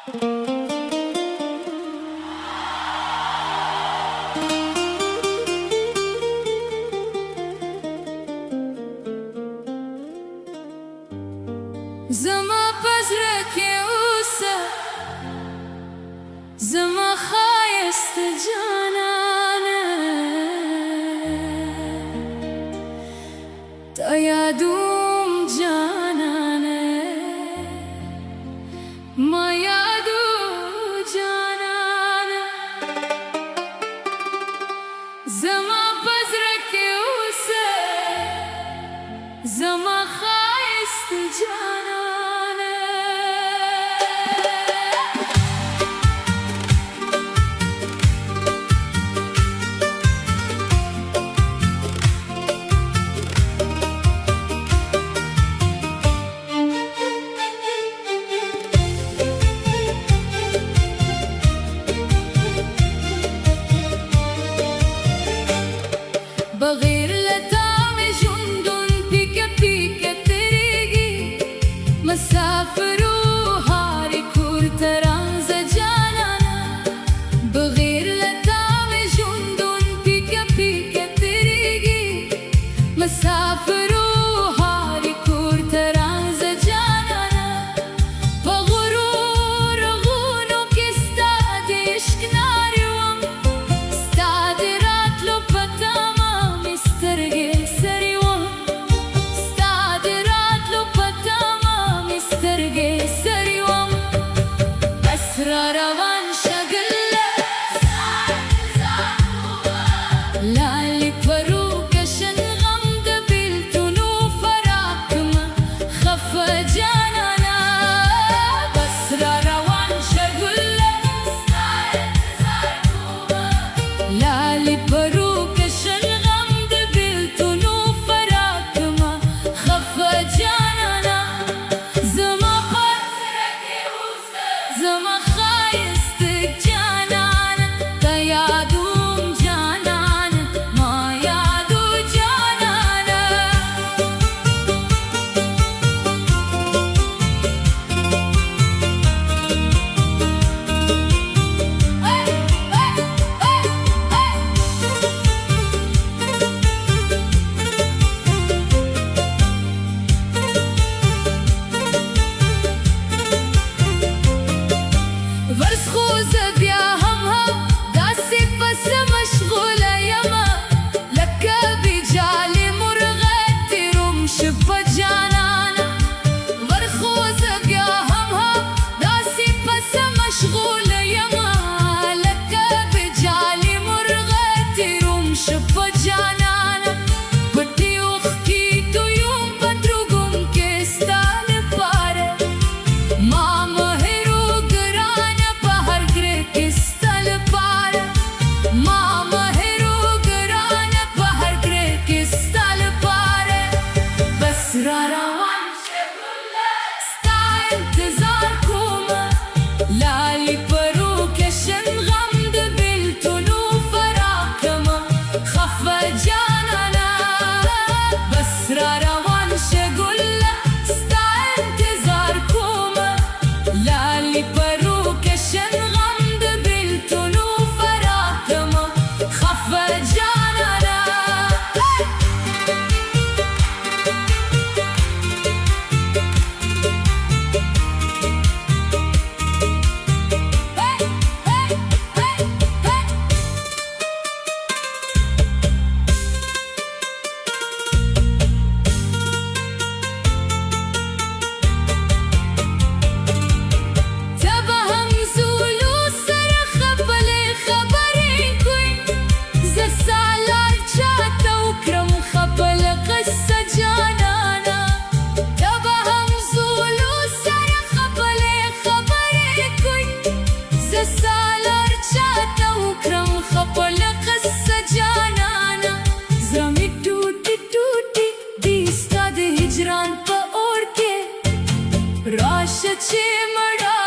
زما پزړه کې اوسه زما ښایسته جانانه تا یادوم جانانه ما یادو جانانه زما پزړه کې اوسه زما ښایسته جانانه بغیر لتا میں ژوندون پیکه پیکه تیریږي مسافرو هارې کور ته راځه جانانه بغیر لتا میں ژوندون پیکه پیکه تیریږي مسافرو هارې کور ته راځه جانانه په غرور غونو کې ستا د عشق نارې وم ستا د راتلو په تمه مې سترګې سرې وم ستا د راتلو په تمه مې سترګې سرې وم بس را روان شه ګله لالې پرو کشن غم د بېلتونو فراق مه خفه جانانه بس را روان شه ګله لالې پرو کشن غم د بېلتونو فراق مه خفه جانانه زما پزړه کې اوسه زما ښایسته جانانه تا یادوم جانانه ما یادو جانانه ورس خو زه بیا هم داسې پسه مشغوله یمه لکه بېجالې مرغه تېروم شه په جانانه ورس خو زه بیا هم داسې پسه مشغوله یمه لکه بېجالې مرغه تېروم شه په جانانه پټې اوښکې تویوم په ترږم کې ستا لپاره ما مه هېرو ګرانه په هر ګره کې ستا لپاره ما مه هېرو ګرانه په هر ګره کې ستا لپاره بس را روان شه ګله ستا انتظار کومه لالې پرو کشن غم د بېلتونو فراق مه خفه جانانه بس را روان شه ګله ستا انتظار کومه لالې پرو کشن غم د بېلتونو فراق مه خفه جانانه ته به هم زولو سره خپلې خبرې کوې زه ستا لار چاته وکړم خپله قصه جانانه ته به هم زولو سره خپلې خبرې کوې زه ستا لار چاته وکړم خپله قصه جانانه زړه مې ټوټې ټوټې دي ستا د هجران په اور کې راشه چې مړه